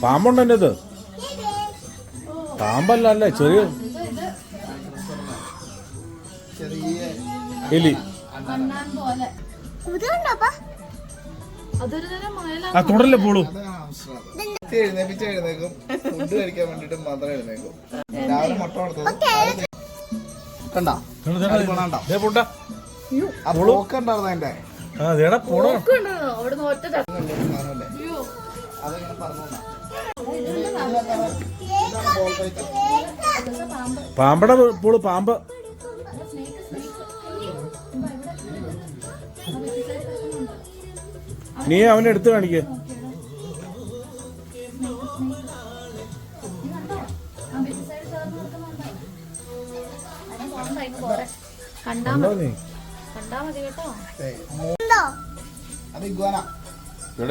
പാമ്പുണ്ട് എൻ്റെ അത്. പാമ്പല്ല, അല്ലേ ചെറിയ എലി. ആ തുടരല്ലേ പോളൂ. എഴുന്നേക്കും ഫുഡ് കഴിക്കാൻ വേണ്ടിട്ട് മാത്രം എഴുന്നേക്കും. രാവിലെ മുട്ട കൊടുത്തത് കണ്ടോ? ആ പോക്ക് ഉണ്ടായിരുന്നു അതിന്റെ. അതെങ്ങനെ പറഞ്ഞു പാമ്പടെ പോള്. പാമ്പ് നീ അവനെ എടുത്ത് കാണിക്കേ.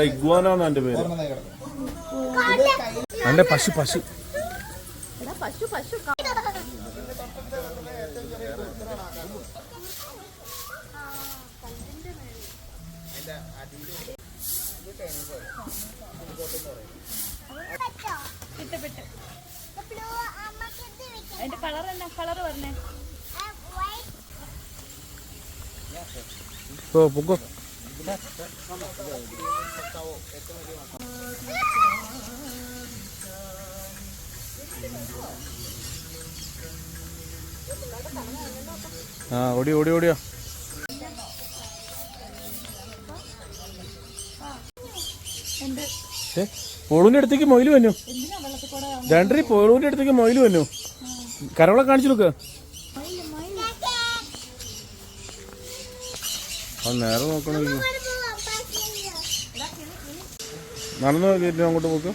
ഇഗ്വാനാന്ന് എന്റെ പേര്. എന്റെ പശു പശു പൊക്കോ. ആ ഓടി ഓടി ഓടിയോ. പോളൂന്റെ അടുത്തേക്ക് മൊയില് വന്നു. രണ്ടര പോളൂന്റെ അടുത്തേക്ക് മൊയില് വന്നു. കരവളെ കാണിച്ചു നോക്ക്. അത് നേരെ നോക്കണമെങ്കിൽ നടന്നു കയറ്റി അങ്ങോട്ട് പോക്ക്.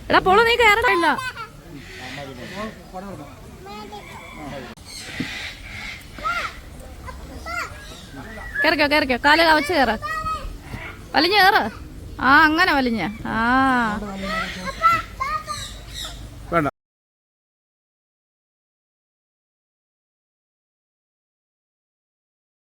എടാ പോളോ, നീ കയറണില്ല. കയറിക്കോ കയറിക്കോ, കാല് കവച്ച് കയറ. വലിഞ്ഞ് കയറ്. ആ അങ്ങനെ വലിഞ്ഞ. ആ